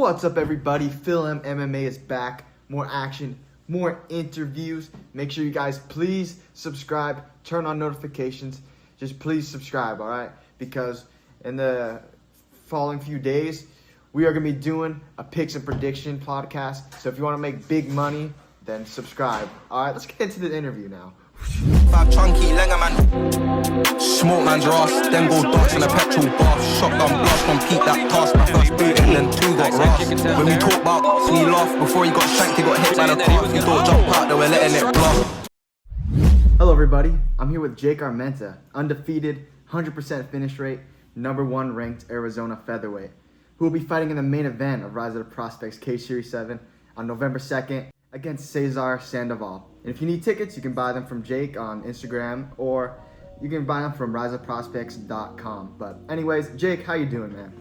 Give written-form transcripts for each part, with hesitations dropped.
What's up, everybody? Phil M MMA is back. More action, more interviews. Make sure you guys please subscribe, turn on notifications. Just please subscribe, all right? Because in the following few days, we are going to be doing a picks and prediction podcast. So if you want to make big money, then subscribe. All right, let's get into the interview now. Five chunky lenger man, smoke man's ass, then go dance in a petrol bath. Shotgun blast, complete that task. My first boot and then two got rust. When we talk about, he laughed before he got shanked, he got hit by the car. He don't jump out, they were letting it blast. Hello, everybody. I'm here with Jake Armenta, undefeated, 100% finish rate, #1 ranked Arizona featherweight, who will be fighting in the main event of Rise of the Prospects K-Series 7 on November 2nd against Cesar Sandoval. And if you need tickets, you can buy them from Jake on Instagram, or you can buy them from riseofprospects.com. But anyways, Jake, how you doing, man?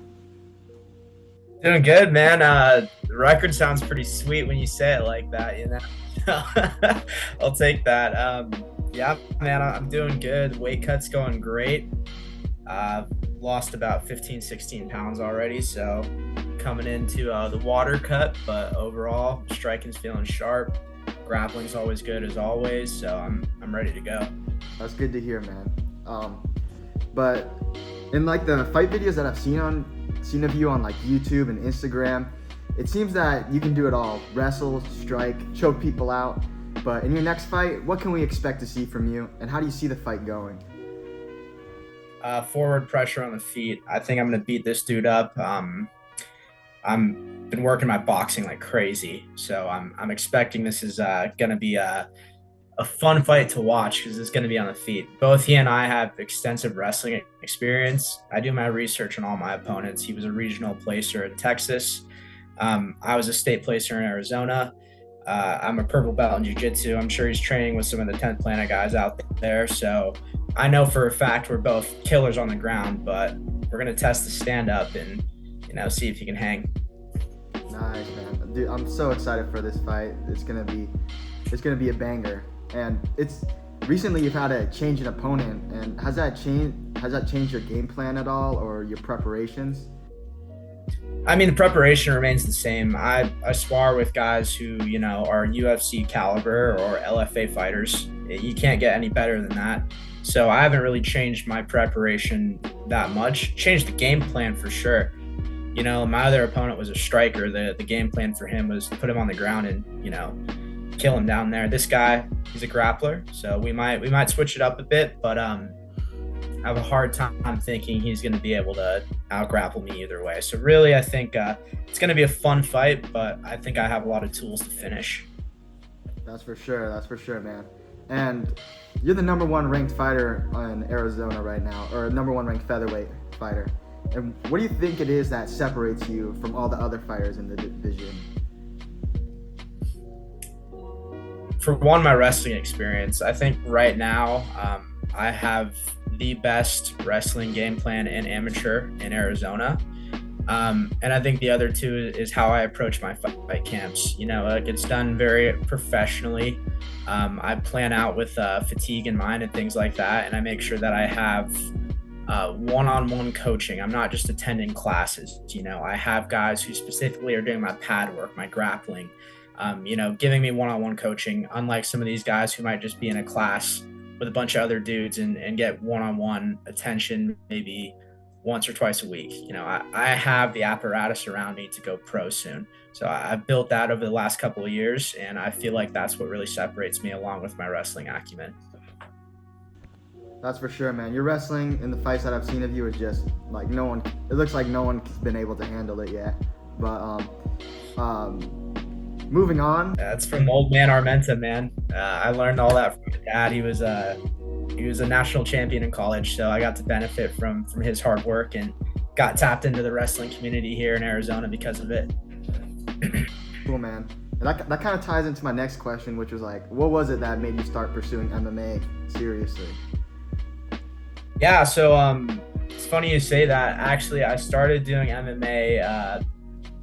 Doing good, man. The record sounds pretty sweet when you say it like that, you know. I'll take that. Yeah, man, I'm doing good. Weight cut's going great. Lost about 15, 16 pounds already, so coming into the water cut, but overall, striking's feeling sharp. Grappling's always good as always, so I'm ready to go. That's good to hear, man. But in like the fight videos that I've seen of you on like YouTube and Instagram, it seems that you can do it all: wrestle, strike, choke people out. But in your next fight, what can we expect to see from you, and how do you see the fight going? Forward pressure on the feet. I think I'm gonna beat this dude up. I'm been working my boxing like crazy, so I'm expecting this is gonna be a fun fight to watch because it's gonna be on the feet. Both he and I have extensive wrestling experience. I do my research on all my opponents. He was a regional placer in Texas. I was a state placer in Arizona. I'm a purple belt in jiu-jitsu. I'm sure he's training with some of the 10th Planet guys out there. So I know for a fact we're both killers on the ground, but we're gonna test the stand-up and see if he can hang. Nice, man. Dude, I'm so excited for this fight. It's gonna be a banger. And it's recently you've had a change in opponent, and has that changed your game plan at all, or your preparations? I mean, the preparation remains the same. I spar with guys who, are UFC caliber or LFA fighters. You can't get any better than that. So I haven't really changed my preparation that much. Changed the game plan for sure. My other opponent was a striker. The game plan for him was to put him on the ground and, kill him down there. This guy, he's a grappler, so we might switch it up a bit, but I have a hard time thinking he's going to be able to out-grapple me either way. So really, I think it's going to be a fun fight, but I think I have a lot of tools to finish. That's for sure, man. And you're the #1 ranked fighter in Arizona right now, or #1 ranked featherweight fighter. And what do you think it is that separates you from all the other fighters in the division? For one, my wrestling experience. I think right now I have the best wrestling game plan in amateur in Arizona. And I think the other two is how I approach my fight camps. It's done very professionally. I plan out with fatigue in mind and things like that. And I make sure that I have one-on-one coaching. I'm not just attending classes. I have guys who specifically are doing my pad work, my grappling, giving me one-on-one coaching, unlike some of these guys who might just be in a class with a bunch of other dudes and get one-on-one attention maybe once or twice a week. I have the apparatus around me to go pro soon. So I've built that over the last couple of years, and I feel like that's what really separates me along with my wrestling acumen. That's for sure, man. Your wrestling in the fights that I've seen of you is just like it looks like no one's been able to handle it yet. But moving on. That's from old man Armenta, man. I learned all that from my dad. He was a national champion in college, so I got to benefit from his hard work and got tapped into the wrestling community here in Arizona because of it. Cool, man. And that kind of ties into my next question, which was like, what was it that made you start pursuing MMA seriously? Yeah, so it's funny you say that. Actually, I started doing MMA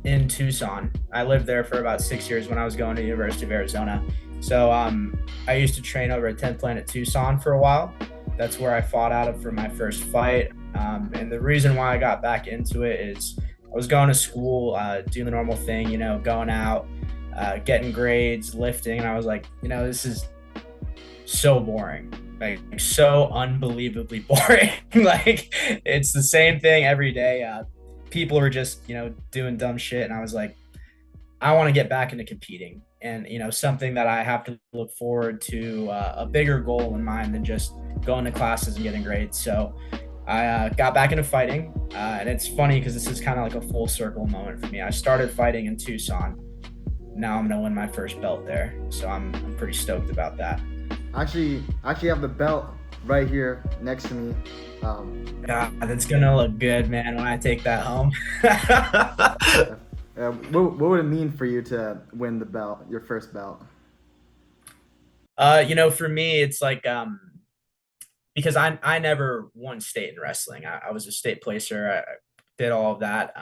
in Tucson. I lived there for about 6 years when I was going to the University of Arizona. So I used to train over at 10th Planet Tucson for a while. That's where I fought out of for my first fight. And the reason why I got back into it is was going to school, doing the normal thing, going out, getting grades, lifting, and I was like, this is so boring, like so unbelievably boring. Like it's the same thing every day. People were just doing dumb shit, and I was like, I want to get back into competing, and something that I have to look forward to, a bigger goal in mind than just going to classes and getting grades. So I got back into fighting, and it's funny because this is kind of like a full circle moment for me. I started fighting in Tucson. Now I'm gonna win my first belt there, so I'm pretty stoked about that. Actually have the belt right here next to me. God, that's gonna look good, man, when I take that home. What would it mean for you to win the belt, your first belt? For me, it's like because I never won state in wrestling. I was a state placer. I did all of that,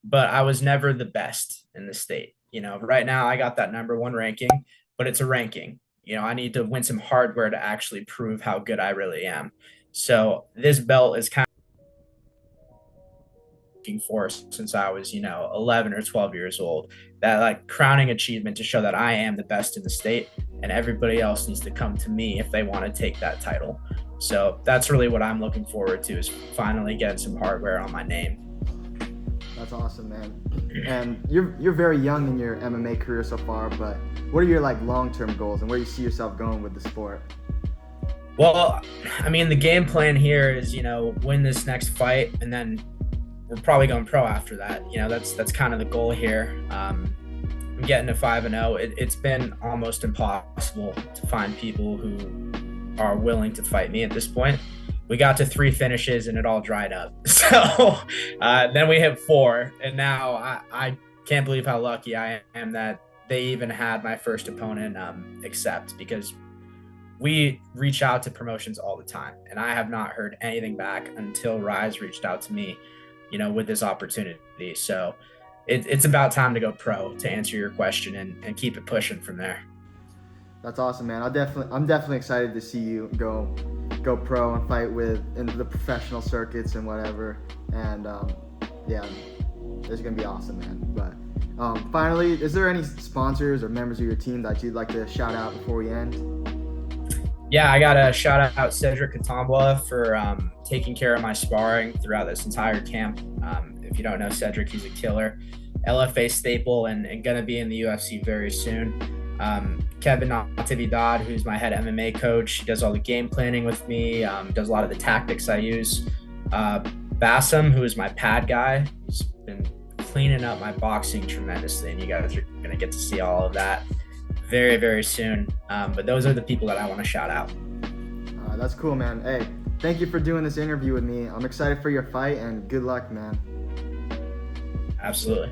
but I was never the best in the state. Right now I got that #1 ranking, but it's a ranking. I need to win some hardware to actually prove how good I really am. So this belt is kind of looking for since I was, 11 or 12 years old. That like crowning achievement to show that I am the best in the state, and everybody else needs to come to me if they want to take that title. So that's really what I'm looking forward to, is finally getting some hardware on my name. That's awesome, man. And you're very young in your MMA career so far, but what are your like long-term goals and where you see yourself going with the sport? Well, I mean, the game plan here is, win this next fight, and then we're probably going pro after that. That's kind of the goal here. I'm getting to 5-0. It's been almost impossible to find people who are willing to fight me at this point. We got to 3 finishes and it all dried up. So then we hit 4, and now I can't believe how lucky I am that they even had my first opponent accept, because we reach out to promotions all the time, and I have not heard anything back until Rise reached out to me, with this opportunity. So it's about time to go pro, to answer your question, and keep it pushing from there. That's awesome, man. I'm definitely excited to see you go pro and fight in the professional circuits and whatever. And yeah, it's gonna be awesome, man. But finally, is there any sponsors or members of your team that you'd like to shout out before we end? Yeah, I gotta shout out Cedric Katambwa for taking care of my sparring throughout this entire camp. If you don't know Cedric, he's a killer, LFA staple, and gonna be in the UFC very soon. Kevin Natividad, who's my head MMA coach, he does all the game planning with me, does a lot of the tactics I use. Bassam, who is my pad guy, he's been cleaning up my boxing tremendously, and you guys are gonna get to see all of that very, very soon. But those are the people that I want to shout out. That's cool, man. Hey, thank you for doing this interview with me. I'm excited for your fight, and good luck, man. Absolutely.